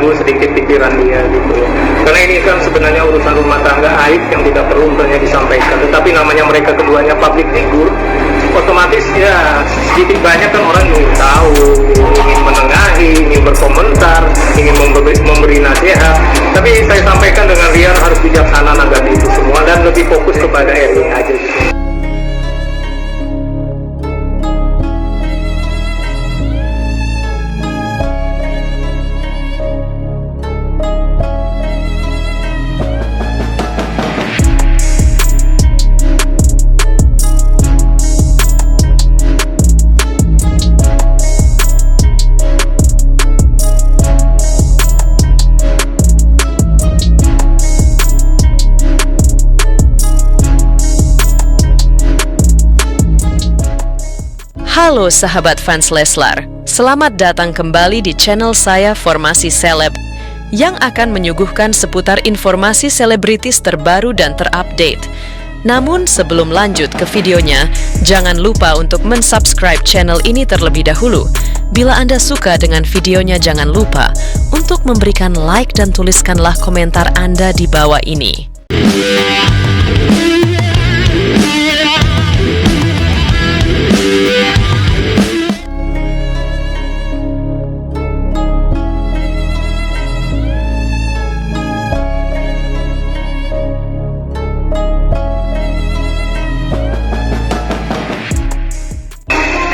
mengganggu sedikit pikiran dia gitu ya. Karena ini kan sebenarnya urusan rumah tangga, aib yang tidak perlu untungnya disampaikan. Tetapi namanya mereka keduanya public figure, otomatis ya sedikit banyak kan orang ingin tahu, ingin menengahi, ingin berkomentar, ingin memberi nasihat. Tapi saya sampaikan dengan Rian harus bijaksana menanggapi itu semua dan lebih fokus kepada Erwin aja gitu. Halo sahabat fans Leslar, selamat datang kembali di channel saya Formasi Seleb yang akan menyuguhkan seputar informasi selebritis terbaru dan terupdate. Namun sebelum lanjut ke videonya, jangan lupa untuk mensubscribe channel ini terlebih dahulu. Bila Anda suka dengan videonya, jangan lupa untuk memberikan like dan tuliskanlah komentar Anda di bawah ini.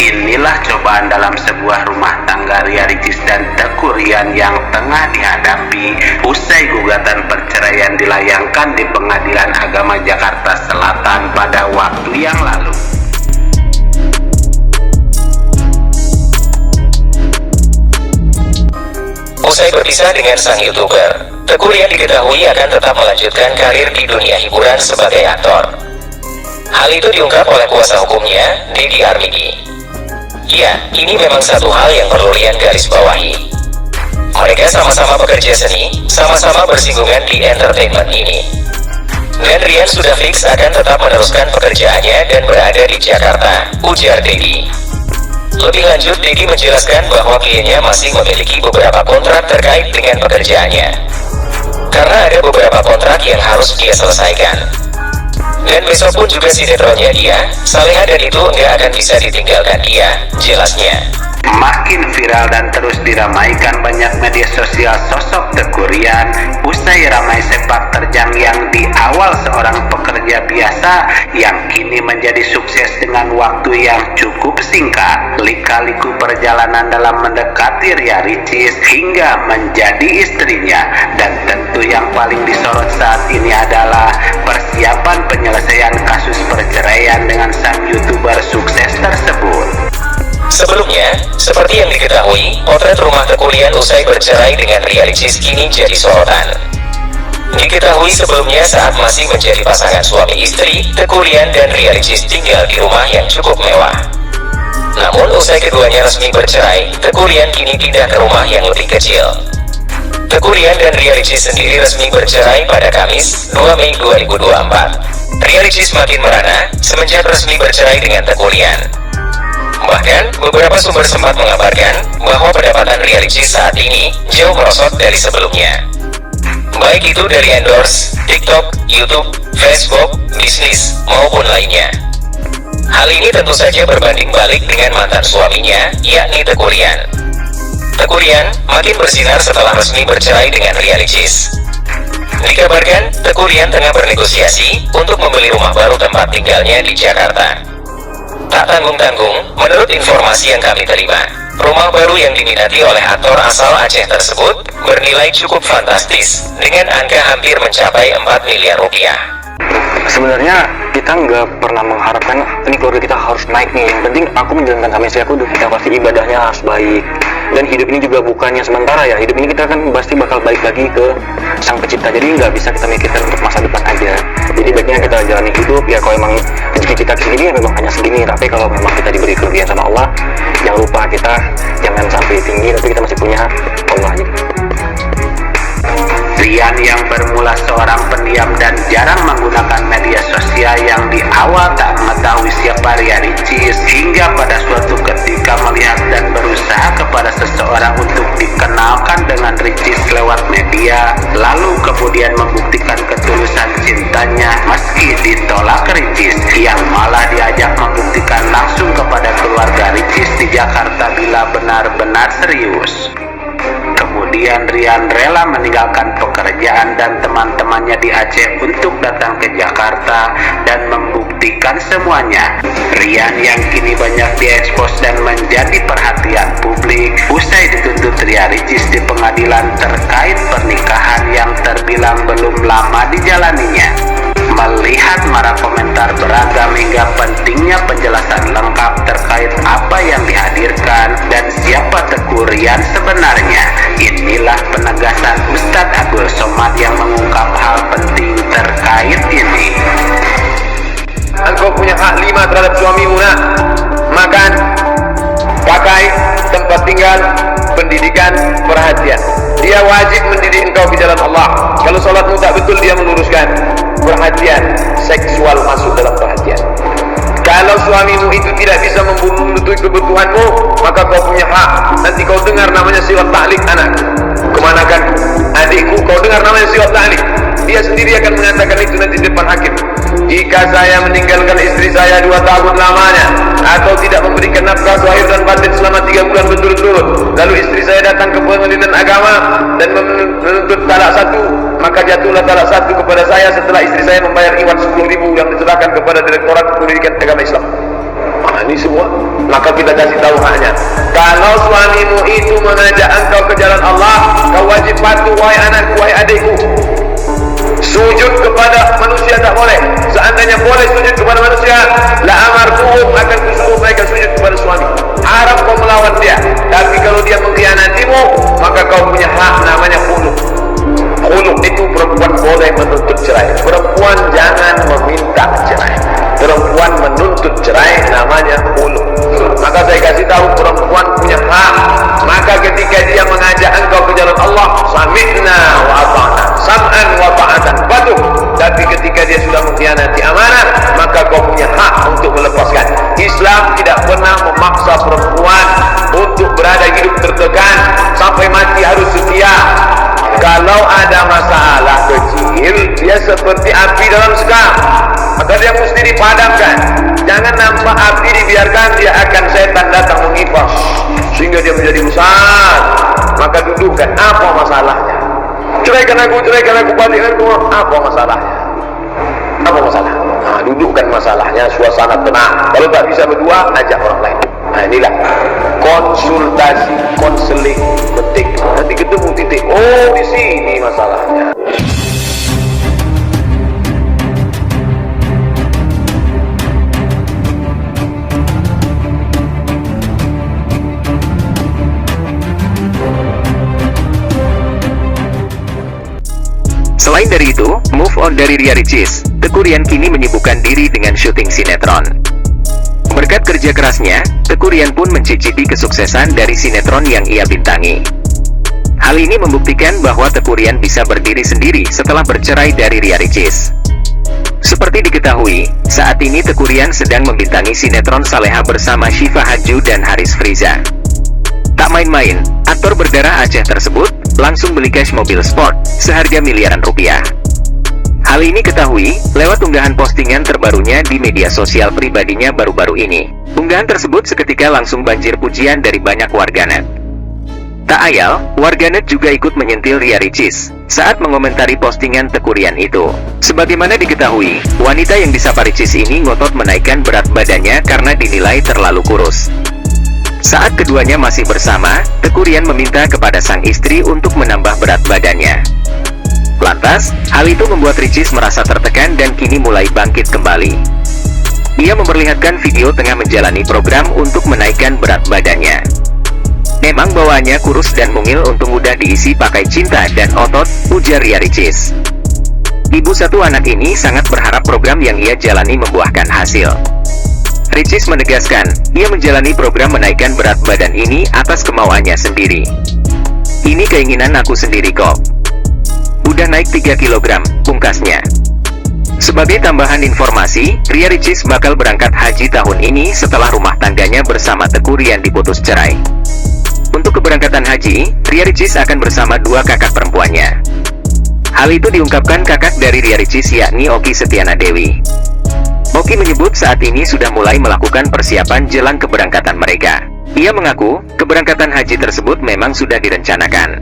Inilah cobaan dalam sebuah rumah tangga Ria Ricis dan Teuku Ryan yang tengah dihadapi usai gugatan perceraian dilayangkan di Pengadilan Agama Jakarta Selatan pada waktu yang lalu. Usai berpisah dengan sang YouTuber, Teuku Ryan diketahui akan tetap melanjutkan karir di dunia hiburan sebagai aktor. Hal itu diungkap oleh kuasa hukumnya, Deddy Armidi. Ya, ini memang satu hal yang perlu Ryan garis bawahi. Mereka sama-sama bekerja seni, sama-sama bersinggungan di entertainment ini. Dan Ryan sudah fix akan tetap meneruskan pekerjaannya dan berada di Jakarta, ujar Deddy. Lebih lanjut, Deddy menjelaskan bahwa kliennya masih memiliki beberapa kontrak terkait dengan pekerjaannya. Karena ada beberapa kontrak yang harus dia selesaikan. Dan besok pun juga sinetronnya dia, Saleha, dan itu nggak akan bisa ditinggalkan dia, jelasnya. Makin viral dan terus diramaikan banyak media sosial sosok Teuku Ryan usai ramai sepak terjang yang di awal seorang pekerja biasa yang kini menjadi sukses dengan waktu yang cukup singkat. Lika-liku perjalanan dalam mendekati Ria Ricis hingga menjadi istrinya, dan tentu yang paling disorot saat ini adalah persiapan penyelesaian kasus perceraian dengan sang YouTuber sukses tersebut. Sebelumnya, seperti yang diketahui, potret rumah Teuku Ryan usai bercerai dengan Ria Ricis kini jadi sorotan. Diketahui sebelumnya saat masih menjadi pasangan suami istri, Teuku Ryan dan Ria Ricis tinggal di rumah yang cukup mewah. Namun usai keduanya resmi bercerai, Teuku Ryan kini pindah ke rumah yang lebih kecil. Teuku Ryan dan Ria Ricis sendiri resmi bercerai pada Kamis, 2 Mei 2024. Ria Ricis makin merana semenjak resmi bercerai dengan Teuku Ryan. Bahkan, beberapa sumber sempat mengabarkan bahwa pendapatan Ria Ricis saat ini jauh merosot dari sebelumnya. Baik itu dari endorse, TikTok, YouTube, Facebook, bisnis, maupun lainnya. Hal ini tentu saja berbanding balik dengan mantan suaminya, yakni Teuku Ryan. Teuku Ryan makin bersinar setelah resmi bercerai dengan Ria Ricis. Dikabarkan, Teuku Ryan tengah bernegosiasi untuk membeli rumah baru tempat tinggalnya di Jakarta. Tak tanggung-tanggung, menurut informasi yang kami terima, rumah baru yang diminati oleh aktor asal Aceh tersebut bernilai cukup fantastis dengan angka hampir mencapai 4 miliar rupiah. Sebenarnya kita nggak pernah mengharapkan ini keluarga kita harus naik nih. Yang penting aku menjalankan sama istri aku, kita pasti ibadahnya harus baik. Dan hidup ini juga bukannya sementara ya. Hidup ini kita kan pasti bakal balik lagi ke Sang Pencipta. Jadi nggak bisa kita mikirkan untuk masa depan aja. Jadi baiknya kita jalani hidup ya. Kalau emang rezeki kita segini ya memang hanya segini. Tapi kalau memang kita diberi kelebihan sama Allah, jangan lupa kita jangan sampai tinggi. Tapi kita masih punya Allah gitu. Ryan yang bermula seorang pendiam dan jarang menggunakan media sosial yang di awal tak mengetahui siapa Ria Ricis, hingga pada suatu ketika melihat dan berusaha kepada seseorang untuk dikenalkan dengan Ricis lewat lalu kemudian membuktikan ketulusan cintanya meski ditolak Ricis, yang malah diajak membuktikan langsung kepada keluarga Ricis di Jakarta bila benar-benar serius. Kemudian Rian rela meninggalkan pekerjaan dan teman-temannya di Aceh untuk datang ke Jakarta dan membuktikan semuanya. Rian yang kini banyak diekspos dan menjadi perhatian publik usai dituntut Ria Ricis di pengadilan terkait pernikahan yang terbilang belum lama dijalaninya. Melihat marah komentar beragam hingga pentingnya penjelasan lengkap terkait apa yang dihadirkan dan siapa Teguh Rian sebenarnya, inilah penegasan Ustadz Abdul Somad yang mengungkap hal penting terkait ini. Engkau punya hak 5 terhadap suamimu, nak. Makan, pakai, tempat tinggal, pendidikan, perhatian. Dia wajib mendidik engkau di jalan Allah. Kalau sholatmu tak betul, dia meluruskan. Perhatian seksual masuk dalam perhatian. Kalau suamimu itu tidak bisa memenuhi kebutuhanmu, maka kau punya hak. Nanti kau dengar namanya siwat ta'lik, anak. Kemanakan adikku, kau dengar namanya siwat ta'lik. Dia sendiri akan mengatakan itu nanti di depan hakim. Jika saya meninggalkan istri saya 2 tahun lamanya, atau tidak memberikan nafkah zahir dan batin selama 3 bulan berturut-turut, lalu istri saya datang ke pengadilan agama dan menuntut talak 1, maka jatuhlah talak 1 kepada saya setelah istri saya membayar iuran 10.000 yang diserahkan kepada Direktorat Pendidikan Agama Islam. Ini semua, maka kita kasih tahu haknya. Kalau suamimu itu mengajak engkau ke jalan Allah, kau wajib patuh, wahai anakku, wahai adikku. Sujud kepada manusia tak boleh. Seandainya boleh sujud kepada manusia, la amartuhum, akan kusuruh mereka sujud kepada suami. Haram kau melawan dia. Tapi kalau dia mengkhianatimu, maka kau punya hak namanya khuluk. Khuluk itu perempuan boleh menuntut cerai. Perempuan jangan meminta cerai. Perempuan menuntut cerai namanya khuluk. Maka saya kasih tahu, perempuan punya hak. Maka ketika dia mengajak engkau ke jalan Allah, sami'na wa ata'na, sam'an wa ta'atan, patuh. Tapi ketika dia sudah mengkhianati amanah, maka kau punya hak untuk melepaskan. Islam tidak pernah memaksa perempuan untuk berada hidup tertekan sampai mati harus setia. Kalau ada masalah kecil, dia seperti api dalam sekam, maka dia mesti dipadamkan. Jangan nampak api dibiarkan, dia akan setan datang mengipas sehingga dia menjadi besar. Maka dudukkan, apa masalahnya? Ceraikan aku, balikkan aku, apa masalahnya? Apa masalah? Nah, dudukkan masalahnya, suasana tenang. Kalau tak bisa berdua, ajak orang lain. Nah, inilah konsultasi, konseling, ketik. Nanti ketemu titik. Oh, di sini masalahnya. Selain dari itu, move on dari Ria Ricis, Teguh Rian kini menyibukkan diri dengan syuting sinetron. Berkat kerja kerasnya, Teguh Rian pun mencicipi kesuksesan dari sinetron yang ia bintangi. Hal ini membuktikan bahwa Teguh Rian bisa berdiri sendiri setelah bercerai dari Ria Ricis. Seperti diketahui, saat ini Teguh Rian sedang membintangi sinetron Saleha bersama Syifa Haju dan Haris Friza. Tak main-main, aktor berdarah Aceh tersebut langsung beli cash mobil sport seharga miliaran rupiah. Hal ini ketahui lewat unggahan postingan terbarunya di media sosial pribadinya baru-baru ini. Unggahan tersebut seketika langsung banjir pujian dari banyak warganet. Tak ayal, warganet juga ikut menyentil Ria Ricis saat mengomentari postingan Teguh Rian itu. Sebagaimana diketahui, wanita yang disapa Ricis ini ngotot menaikkan berat badannya karena dinilai terlalu kurus. Saat keduanya masih bersama, Teguh Rian meminta kepada sang istri untuk menambah berat badannya. Lantas, hal itu membuat Ricis merasa tertekan dan kini mulai bangkit kembali. Ia memperlihatkan video tengah menjalani program untuk menaikkan berat badannya. Memang bawaannya kurus dan mungil untuk mudah diisi pakai cinta dan otot, ujar Ria Ricis. Ibu satu anak ini sangat berharap program yang ia jalani membuahkan hasil. Ricis menegaskan, ia menjalani program menaikkan berat badan ini atas kemauannya sendiri. Ini keinginan aku sendiri kok. Udah naik 3 kg, pungkasnya. Sebagai tambahan informasi, Ria Ricis bakal berangkat haji tahun ini setelah rumah tangganya bersama Teguh Rian diputus cerai. Untuk keberangkatan haji, Ria Ricis akan bersama 2 kakak perempuannya. Hal itu diungkapkan kakak dari Ria Ricis yakni Oki Setiana Dewi. Oki menyebut saat ini sudah mulai melakukan persiapan jelang keberangkatan mereka. Ia mengaku, keberangkatan haji tersebut memang sudah direncanakan.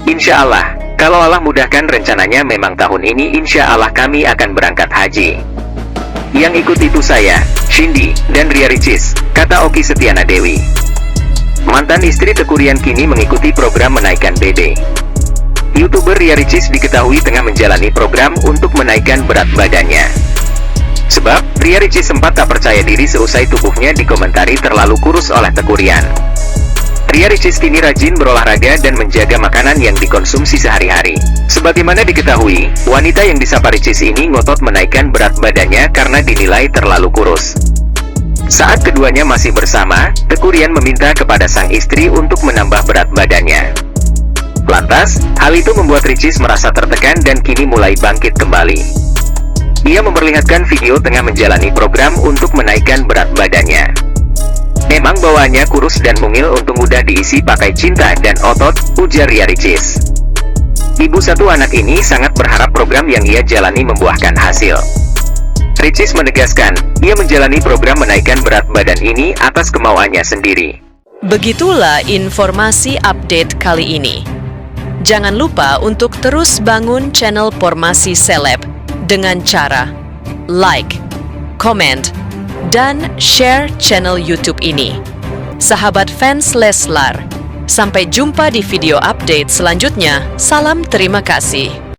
Insya Allah, kalau Allah mudahkan rencananya memang tahun ini insya Allah kami akan berangkat haji. Yang ikut itu saya, Shindy, dan Ria Ricis, kata Oki Setiana Dewi. Mantan istri Teuku Ryan kini mengikuti program menaikkan BD. YouTuber Ria Ricis diketahui tengah menjalani program untuk menaikkan berat badannya. Sebab, Ria Ricis sempat tak percaya diri seusai tubuhnya dikomentari terlalu kurus oleh Teuku Ryan. Ria Ricis kini rajin berolahraga dan menjaga makanan yang dikonsumsi sehari-hari. Sebagaimana diketahui, wanita yang disapa Ricis ini ngotot menaikkan berat badannya karena dinilai terlalu kurus. Saat keduanya masih bersama, Teuku Ryan meminta kepada sang istri untuk menambah berat badannya. Lantas, hal itu membuat Ricis merasa tertekan dan kini mulai bangkit kembali. Ia memperlihatkan video tengah menjalani program untuk menaikkan berat badannya. Memang bawaannya kurus dan mungil untung mudah diisi pakai cinta dan otot, ujar Ria Ricis. Ibu satu anak ini sangat berharap program yang ia jalani membuahkan hasil. Ricis menegaskan, ia menjalani program menaikkan berat badan ini atas kemauannya sendiri. Begitulah informasi update kali ini. Jangan lupa untuk terus bangun channel Formasi Seleb dengan cara like, comment, dan share channel YouTube ini. Sahabat fans Leslar, sampai jumpa di video update selanjutnya. Salam terima kasih.